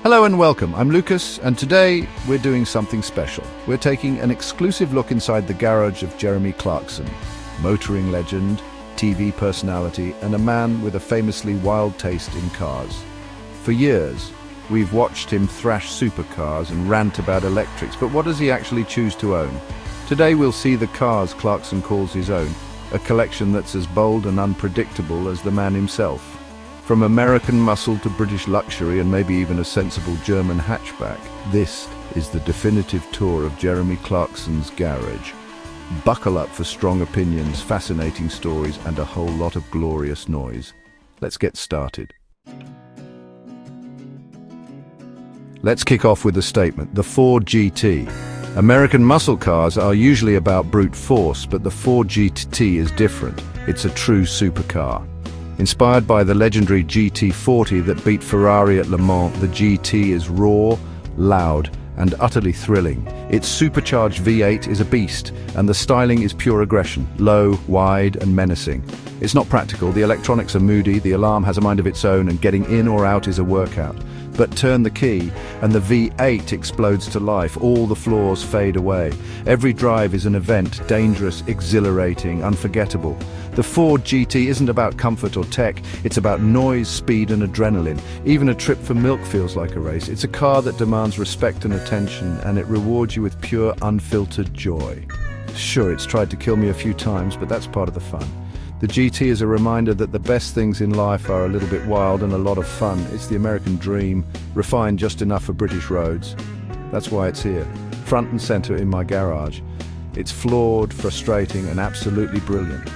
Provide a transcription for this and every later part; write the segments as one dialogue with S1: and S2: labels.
S1: Hello and welcome, I'm Lucas, and today we're doing something special. We're taking an exclusive look inside the garage of Jeremy Clarkson, motoring legend, TV personality, and a man with a famously wild taste in cars. For years, we've watched him thrash supercars and rant about electrics, but what does he actually choose to own? Today we'll see the cars Clarkson calls his own, a collection that's as bold and unpredictable as the man himself. From American muscle to British luxury and maybe even a sensible German hatchback, this is the definitive tour of Jeremy Clarkson's garage. Buckle up for strong opinions, fascinating stories, and a whole lot of glorious noise. Let's get started. Let's kick off with a statement. The Ford GT. American muscle cars are usually about brute force, but the Ford GT is different. It's a true supercar. Inspired by the legendary GT40 that beat Ferrari at Le Mans, the GT is raw, loud, and utterly thrilling. Its supercharged V8 is a beast, and the styling is pure aggression, low, wide, and menacing. It's not practical, the electronics are moody, the alarm has a mind of its own, and getting in or out is a workout. But turn the key, and the V8 explodes to life. All the flaws fade away. Every drive is an event, dangerous, exhilarating, unforgettable. The Ford GT isn't about comfort or tech, it's about noise, speed, and adrenaline. Even a trip for milk feels like a race. It's a car that demands respect and attention, and it rewards you with pure, unfiltered joy. Sure, it's tried to kill me a few times, but that's part of the fun. The GT is a reminder that the best things in life are a little bit wild and a lot of fun. It's the American dream, refined just enough for British roads. That's why it's here, front and center in my garage. It's flawed, frustrating, and absolutely brilliant.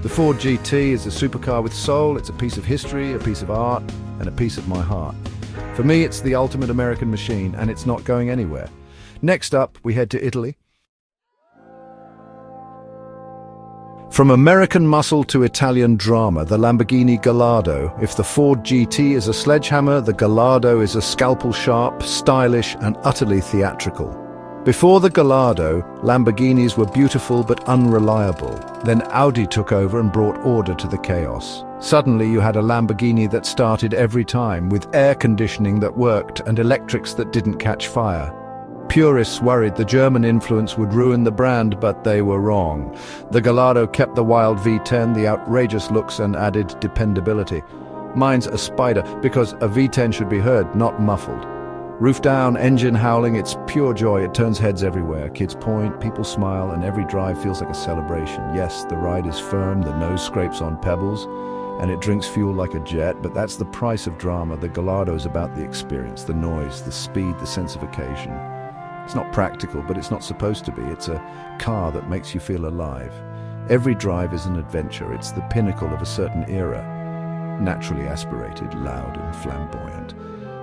S1: The Ford GT is a supercar with soul. It's a piece of history, a piece of art, and a piece of my heart. For me, it's the ultimate American machine, and it's not going anywhere. Next up, we head to Italy. From American muscle to Italian drama, the Lamborghini Gallardo. If the Ford GT is a sledgehammer, the Gallardo is a scalpel-sharp, stylish, and utterly theatrical. Before the Gallardo, Lamborghinis were beautiful but unreliable. Then Audi took over and brought order to the chaos. Suddenly you had a Lamborghini that started every time, with air conditioning that worked and electrics that didn't catch fire. Purists worried the German influence would ruin the brand, but they were wrong. The Gallardo kept the wild V10, the outrageous looks, and added dependability. Mine's a Spider, because a V10 should be heard, not muffled. Roof down, engine howling, it's pure joy. It turns heads everywhere. Kids point, people smile, and every drive feels like a celebration. Yes, the ride is firm, the nose scrapes on pebbles, and it drinks fuel like a jet, but that's the price of drama. The Gallardo is about the experience, the noise, the speed, the sense of occasion. It's not practical, but it's not supposed to be. It's a car that makes you feel alive. Every drive is an adventure. It's the pinnacle of a certain era. Naturally aspirated, loud and flamboyant.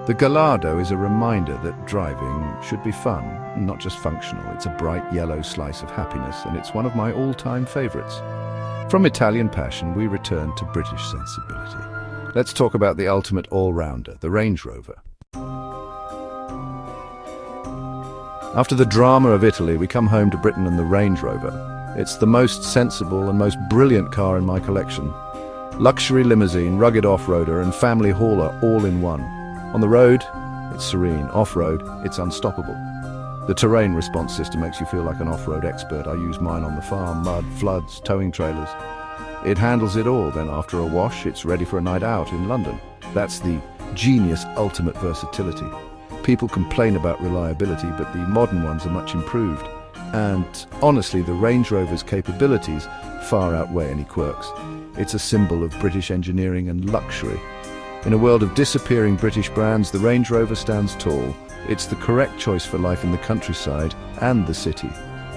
S1: The Gallardo is a reminder that driving should be fun, not just functional. It's a bright yellow slice of happiness, and it's one of my all-time favorites. From Italian passion, we return to British sensibility. Let's talk about the ultimate all-rounder, the Range Rover. After the drama of Italy, we come home to Britain and the Range Rover. It's the most sensible and most brilliant car in my collection. Luxury limousine, rugged off-roader, and family hauler all in one. On the road, it's serene. Off-road, it's unstoppable. The terrain response system makes you feel like an off-road expert. I use mine on the farm, mud, floods, towing trailers. It handles it all. Then after a wash, it's ready for a night out in London. That's the genius ultimate versatility. People complain about reliability, but the modern ones are much improved. And honestly, the Range Rover's capabilities far outweigh any quirks. It's a symbol of British engineering and luxury. In a world of disappearing British brands, the Range Rover stands tall. It's the correct choice for life in the countryside and the city.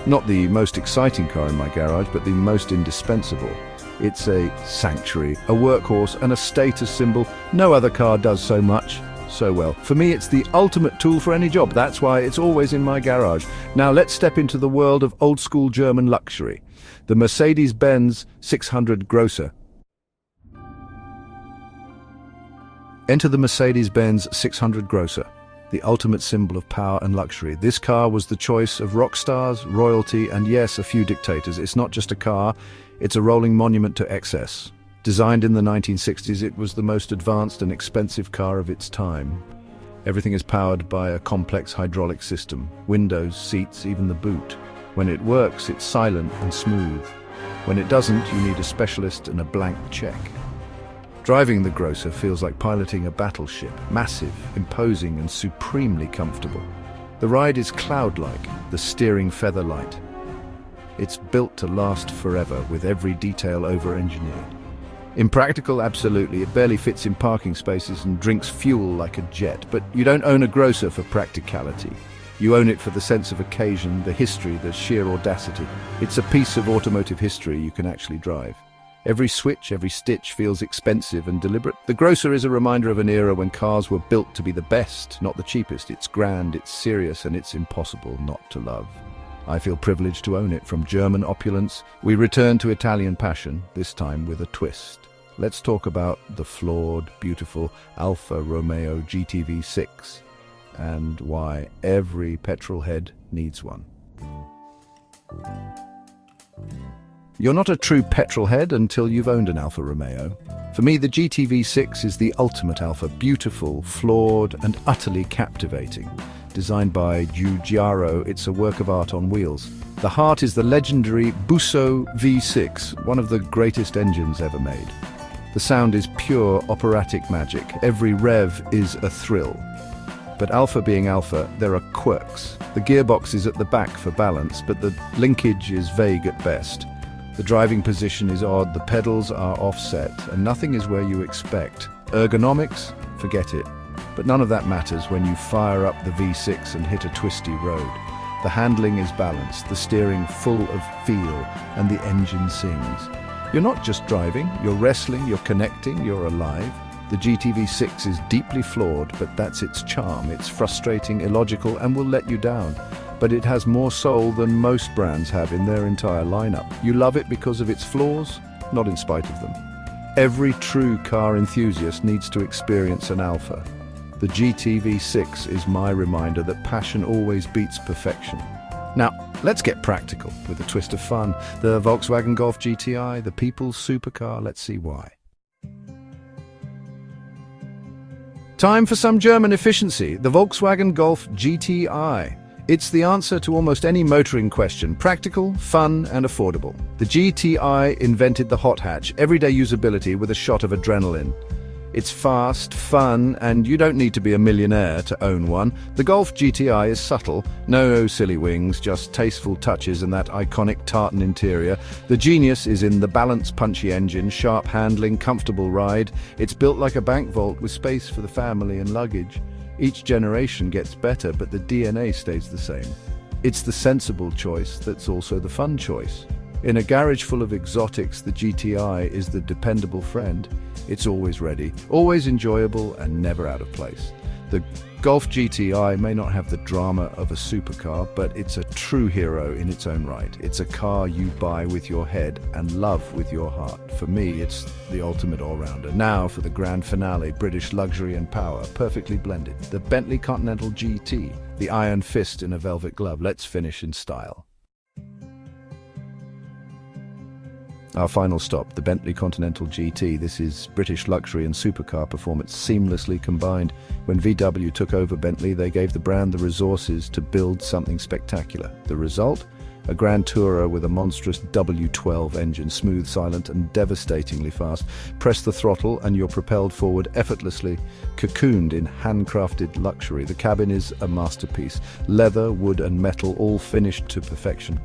S1: Not the most exciting car in my garage, but the most indispensable. It's a sanctuary, a workhorse, and a status symbol. No other car does so much so well. For me, it's the ultimate tool for any job. That's why it's always in my garage. Now let's step into the world of old-school German luxury. The Mercedes-Benz 600 Grosser. Enter the Mercedes-Benz 600 Grosser, the ultimate symbol of power and luxury. This car was the choice of rock stars, royalty, and yes, a few dictators. It's not just a car, it's a rolling monument to excess. Designed in the 1960s, it was the most advanced and expensive car of its time. Everything is powered by a complex hydraulic system. Windows, seats, even the boot. When it works, it's silent and smooth. When it doesn't, you need a specialist and a blank check. Driving the Grosser feels like piloting a battleship, massive, imposing and supremely comfortable. The ride is cloud-like, the steering feather-light. It's built to last forever, with every detail over-engineered. Impractical, absolutely. It barely fits in parking spaces and drinks fuel like a jet. But you don't own a Grosser for practicality. You own it for the sense of occasion, the history, the sheer audacity. It's a piece of automotive history you can actually drive. Every switch, every stitch feels expensive and deliberate. The Grosser is a reminder of an era when cars were built to be the best, not the cheapest. It's grand, it's serious, and it's impossible not to love. I feel privileged to own it. From German opulence, we return to Italian passion, this time with a twist. Let's talk about the flawed, beautiful Alfa Romeo GTV6 and why every petrolhead needs one. You're not a true petrolhead until you've owned an Alfa Romeo. For me, the GTV6 is the ultimate Alfa, beautiful, flawed, and utterly captivating. Designed by Giugiaro, it's a work of art on wheels. The heart is the legendary Busso V6, one of the greatest engines ever made. The sound is pure operatic magic. Every rev is a thrill. But Alfa being Alfa, there are quirks. The gearbox is at the back for balance, but the linkage is vague at best. The driving position is odd, the pedals are offset, and nothing is where you expect. Ergonomics? Forget it. But none of that matters when you fire up the V6 and hit a twisty road. The handling is balanced, the steering full of feel, and the engine sings. You're not just driving, you're wrestling, you're connecting, you're alive. The GTV6 is deeply flawed, but that's its charm. It's frustrating, illogical, and will let you down. But it has more soul than most brands have in their entire lineup. You love it because of its flaws, not in spite of them. Every true car enthusiast needs to experience an Alfa. The GTV6 is my reminder that passion always beats perfection. Now, let's get practical with a twist of fun. The Volkswagen Golf GTI, the people's supercar, let's see why. Time for some German efficiency. The Volkswagen Golf GTI. It's the answer to almost any motoring question. Practical, fun, and affordable. The GTI invented the hot hatch, everyday usability with a shot of adrenaline. It's fast, fun, and you don't need to be a millionaire to own one. The Golf GTI is subtle, no silly wings, just tasteful touches and that iconic tartan interior. The genius is in the balanced, punchy engine, sharp handling, comfortable ride. It's built like a bank vault with space for the family and luggage. Each generation gets better, but the DNA stays the same. It's the sensible choice that's also the fun choice. In a garage full of exotics, the GTI is the dependable friend. It's always ready, always enjoyable, and never out of place. The Golf GTI may not have the drama of a supercar, but it's a true hero in its own right. It's a car you buy with your head and love with your heart. For me, it's the ultimate all-rounder. Now for the grand finale, British luxury and power, perfectly blended. The Bentley Continental GT, the iron fist in a velvet glove. Let's finish in style. Our final stop, the Bentley Continental GT. This is British luxury and supercar performance seamlessly combined. When VW took over Bentley, they gave the brand the resources to build something spectacular. The result? A Grand Tourer with a monstrous W12 engine, smooth, silent, and devastatingly fast. Press the throttle and you're propelled forward effortlessly, cocooned in handcrafted luxury. The cabin is a masterpiece. Leather, wood, and metal, all finished to perfection.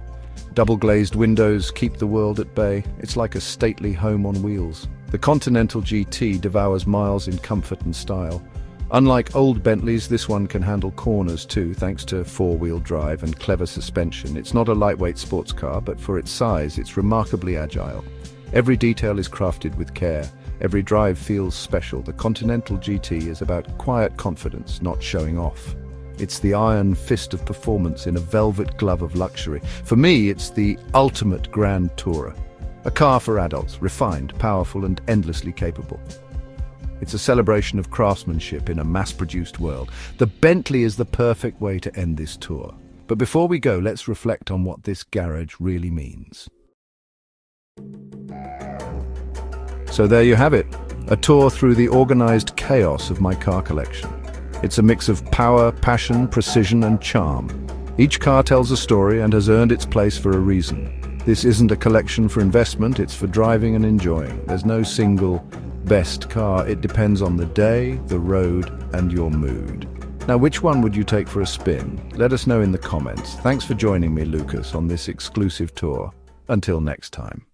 S1: Double-glazed windows keep the world at bay. It's like a stately home on wheels. The Continental GT devours miles in comfort and style. Unlike old Bentleys, this one can handle corners too, thanks to four-wheel drive and clever suspension. It's not a lightweight sports car, but for its size, it's remarkably agile. Every detail is crafted with care. Every drive feels special. The Continental GT is about quiet confidence, not showing off. It's the iron fist of performance in a velvet glove of luxury. For me, it's the ultimate Grand Tourer. A car for adults, refined, powerful, and endlessly capable. It's a celebration of craftsmanship in a mass-produced world. The Bentley is the perfect way to end this tour. But before we go, let's reflect on what this garage really means. So there you have it, a tour through the organized chaos of my car collection. It's a mix of power, passion, precision, and charm. Each car tells a story and has earned its place for a reason. This isn't a collection for investment, it's for driving and enjoying. There's no single best car. It depends on the day, the road, and your mood. Now, which one would you take for a spin? Let us know in the comments. Thanks for joining me, Lucas, on this exclusive tour. Until next time.